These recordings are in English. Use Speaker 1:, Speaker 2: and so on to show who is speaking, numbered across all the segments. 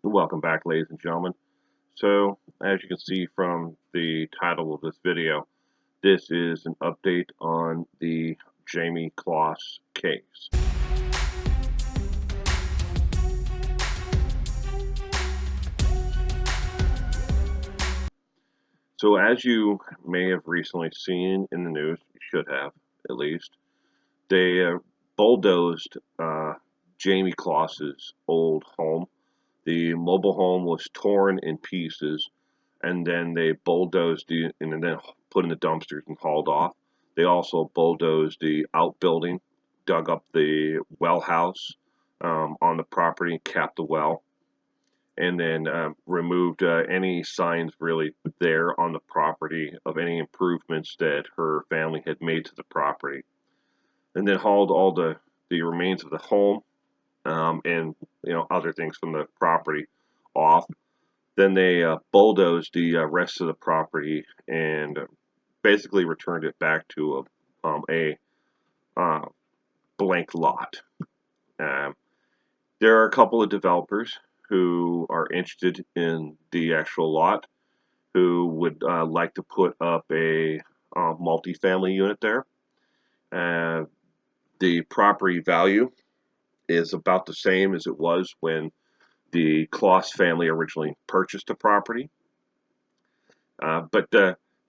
Speaker 1: Welcome back, ladies and gentlemen. So, as you can see from the title of this video, this is an update on the Jayme Closs case. So, as you may have recently seen in the news, you should have at least, they bulldozed Jayme Closs's old home. The mobile home was torn in pieces, and then they bulldozed and then put in the dumpsters and hauled off. They also bulldozed the outbuilding, dug up the well house on the property, capped the well, and then removed any signs really there on the property of any improvements that her family had made to the property, and then hauled all the remains of the home and other things from the property off. Then they bulldozed the rest of the property and basically returned it back to a blank lot. Um, there are a couple of developers who are interested in the actual lot who would like to put up a multifamily unit there. The property value is about the same as it was when the Closs family originally purchased the property. But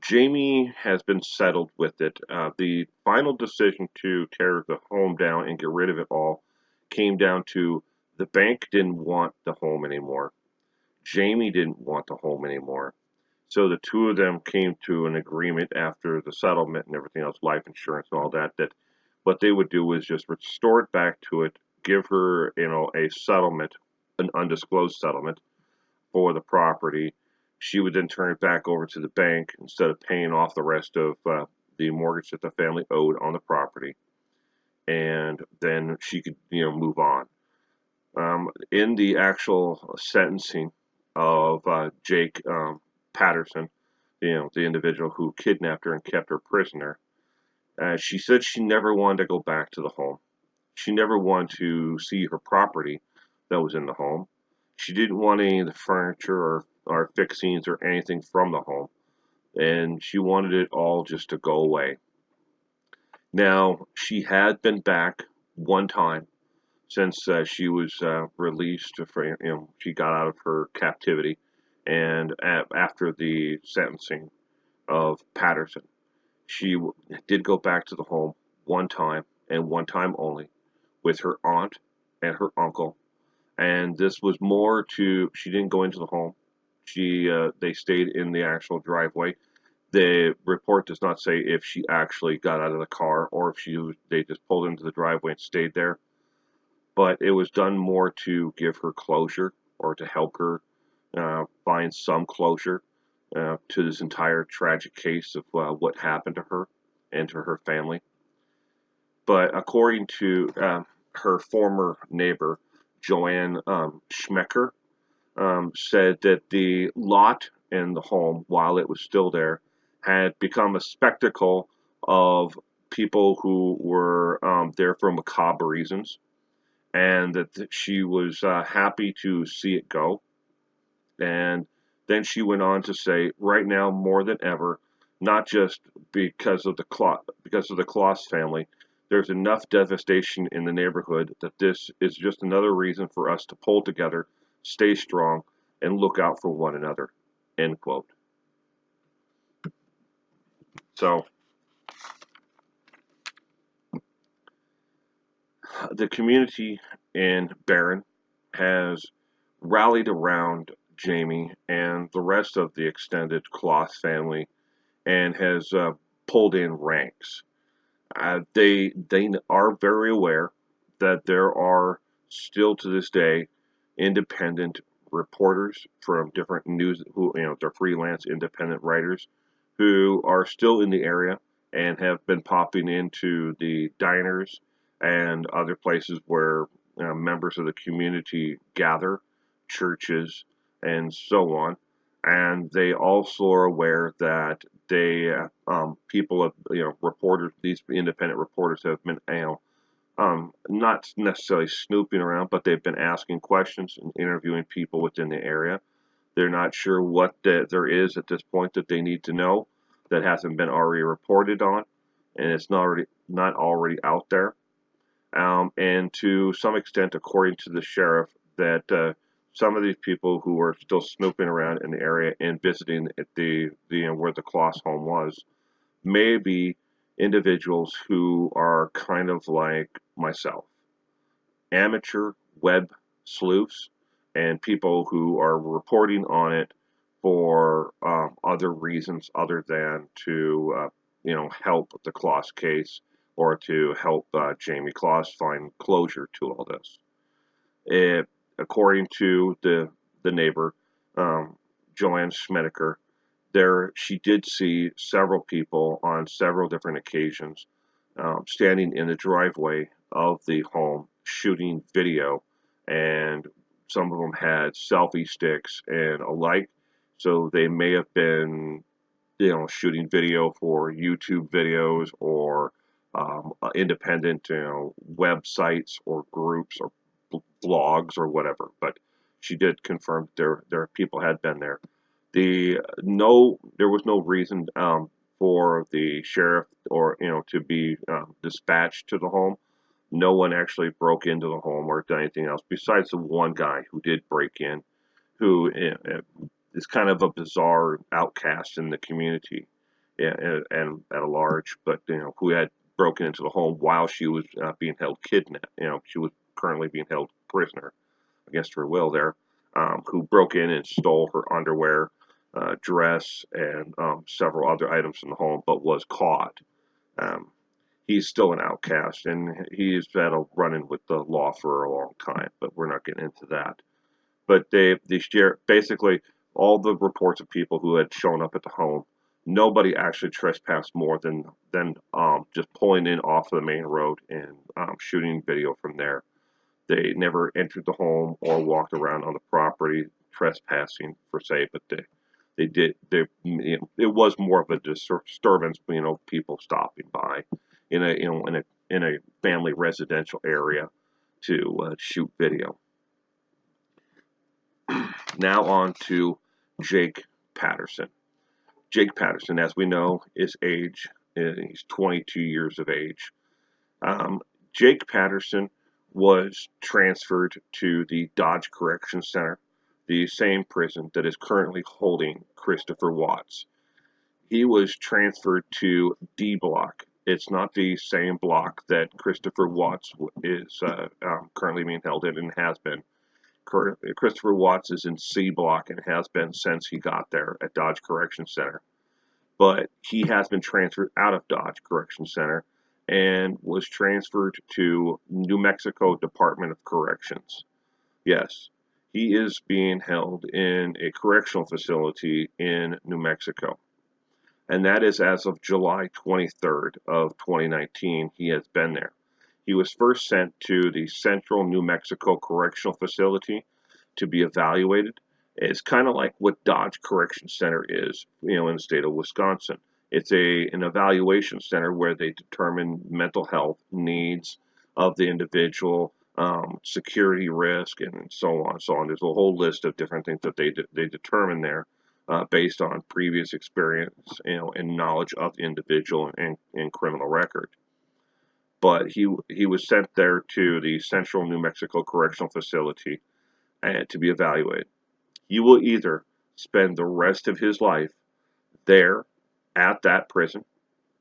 Speaker 1: Jayme has been settled with it. The final decision to tear the home down and get rid of it all came down to the bank didn't want the home anymore. Jayme didn't want the home anymore. So the two of them came to an agreement after the settlement and everything else, life insurance and all that, that what they would do was just restore it back to it, give her, a settlement, an undisclosed settlement for the property. She would then turn it back over to the bank instead of paying off the rest of the mortgage that the family owed on the property, and then she could, move on. In the actual sentencing of Jake Patterson, the individual who kidnapped her and kept her prisoner, she said she never wanted to go back to the home. She never wanted to see her property that was in the home. She didn't want any of the furniture or fixings or anything from the home, and she wanted it all just to go away. Now, she had been back one time since she was released. She got out of her captivity, and after the sentencing of Patterson, she did go back to the home one time and one time only with her aunt and her uncle. And this was more to, she didn't go into the home. They stayed in the actual driveway. The report does not say if she actually got out of the car or if they just pulled into the driveway and stayed there. But it was done more to give her closure or to help her find some closure to this entire tragic case of what happened to her and to her family. But according to her former neighbor, Joanne Schmecker, said that the lot and the home, while it was still there, had become a spectacle of people who were there for macabre reasons, and that she was happy to see it go. And then she went on to say, right now more than ever, not just because of the Closs family, there's enough devastation in the neighborhood that this is just another reason for us to pull together, stay strong, and look out for one another. End quote. So the community in Barron has rallied around Jayme and the rest of the extended Closs family and has pulled in ranks. They are very aware that there are still to this day independent reporters from different news who they're freelance independent writers who are still in the area and have been popping into the diners and other places where members of the community gather, churches, and so on. And they also are aware that people, reporters, these independent reporters have been, not necessarily snooping around, but they've been asking questions and interviewing people within the area. They're not sure what there is at this point that they need to know that hasn't been already reported on, and it's not already out there. And to some extent, according to the sheriff, that some of these people who were still snooping around in the area and visiting at the where the Closs home was may be individuals who are kind of like myself, amateur web sleuths, and people who are reporting on it for other reasons other than to help the Closs case or to help Jayme Closs find closure to all this. It, according to the neighbor, Joanne Schmedeker, she did see several people on several different occasions standing in the driveway of the home shooting video, and some of them had selfie sticks and alike, so they may have been shooting video for YouTube videos or independent websites or groups or blogs or whatever. But she did confirm there people had been there. There was no reason for the sheriff or to be dispatched to the home. No one actually broke into the home or did anything else besides the one guy who did break in, who is kind of a bizarre outcast in the community and at a large, but who had broken into the home while she was being held kidnapped. She was currently being held prisoner against her will there, who broke in and stole her underwear, dress, and several other items from the home, but was caught. Um, he's still an outcast, and he's had a run-in with the law for a long time, but we're not getting into that. But they share basically all the reports of people who had shown up at the home. Nobody actually trespassed more than just pulling in off of the main road and shooting video from there. They never entered the home or walked around on the property trespassing per se, but they did. It was more of a disturbance. People stopping by in a family residential area to shoot video. Now on to Jake Patterson. Jake Patterson, as we know, he's 22 years of age. Jake Patterson was transferred to the Dodge Correction Center, the same prison that is currently holding Christopher Watts. He was transferred to D Block. It's not the same block that Christopher Watts is currently being held in and has been. Christopher Watts is in C Block and has been since he got there at Dodge Correction Center. But he has been transferred out of Dodge Correction Center and was transferred to New Mexico Department of Corrections. Yes, he is being held in a correctional facility in New Mexico. And that is as of July 23rd of 2019, he has been there. He was first sent to the Central New Mexico Correctional Facility to be evaluated. It's kind of like what Dodge Correction Center is, in the state of Wisconsin. It's an evaluation center where they determine mental health needs of the individual, security risk, and so on and so on. There's a whole list of different things that they determine there based on previous experience, and knowledge of the individual and criminal record. But he was sent there to the Central New Mexico Correctional Facility to be evaluated. He will either spend the rest of his life there at that prison,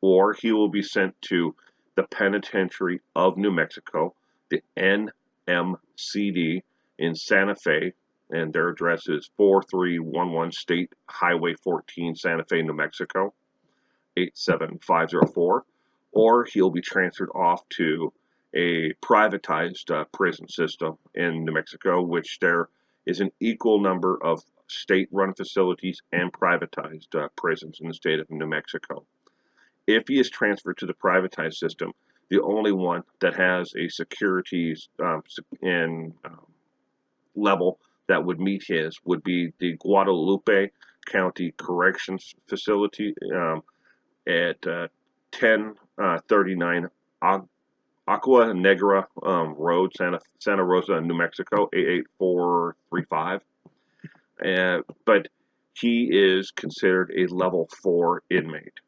Speaker 1: or he will be sent to the Penitentiary of New Mexico, the NMCD in Santa Fe, and their address is 4311 State Highway 14, Santa Fe, New Mexico, 87504, or he'll be transferred off to a privatized prison system in New Mexico, which there is an equal number of state-run facilities and privatized prisons in the state of New Mexico. If he is transferred to the privatized system, the only one that has a security and level that would meet his would be the Guadalupe County Corrections Facility at 1039 Aqua Negra Road, Santa Rosa, New Mexico, 88435. But he is considered a level 4 inmate.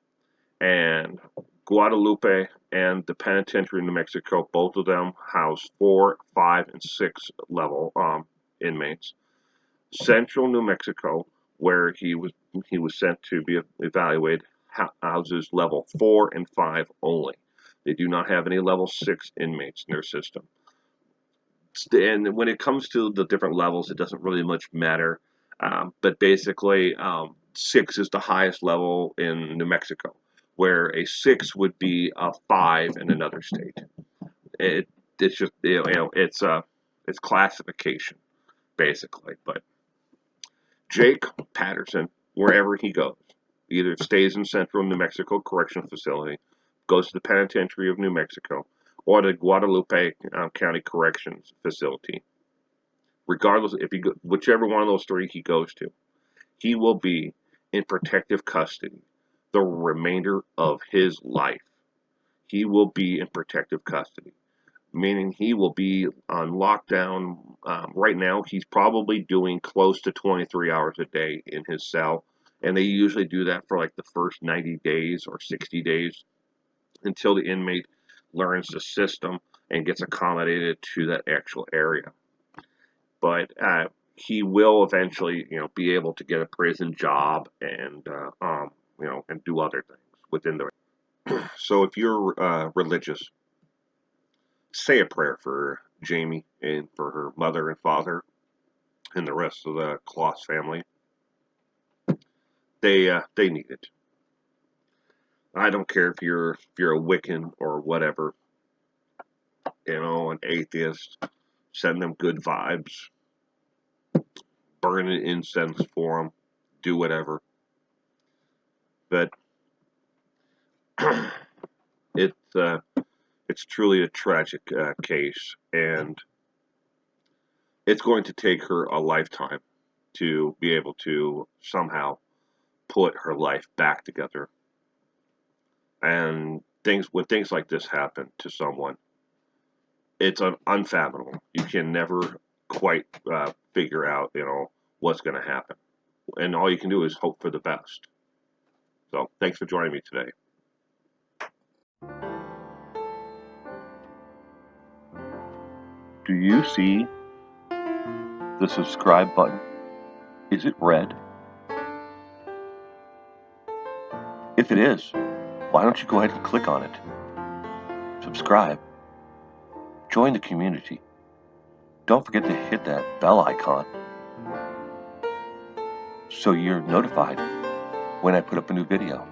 Speaker 1: And Guadalupe and the penitentiary in New Mexico, both of them house 4, 5, and 6 level inmates. Central New Mexico, where he was sent to be evaluated, houses level 4 and 5 only. They do not have any level 6 inmates in their system. And when it comes to the different levels, it doesn't really much matter. But basically, 6 is the highest level in New Mexico, where a 6 would be a 5 in another state. It's just it's classification basically. But Jake Patterson, wherever he goes, either stays in Central New Mexico Correctional Facility, goes to the Penitentiary of New Mexico, or the Guadalupe County Corrections Facility. Regardless, whichever one of those three he goes to, he will be in protective custody the remainder of his life. He will be in protective custody, meaning he will be on lockdown. Right now, he's probably doing close to 23 hours a day in his cell, and they usually do that for like the first 90 days or 60 days until the inmate learns the system and gets accommodated to that actual area. But he will eventually, be able to get a prison job and, and do other things within the. So if you're religious, say a prayer for Jayme and for her mother and father and the rest of the Closs family. They need it. I don't care if you're a Wiccan or whatever, an atheist. Send them good vibes. Burn an incense for them. Do whatever. But it's truly a tragic case, and it's going to take her a lifetime to be able to somehow put her life back together. And when things like this happen to someone, it's unfathomable. You can never quite figure out, what's going to happen. And all you can do is hope for the best. So thanks for joining me today. Do you see the subscribe button? Is it red? If it is, why don't you go ahead and click on it? Subscribe. Join the community. Don't forget to hit that bell icon so you're notified when I put up a new video.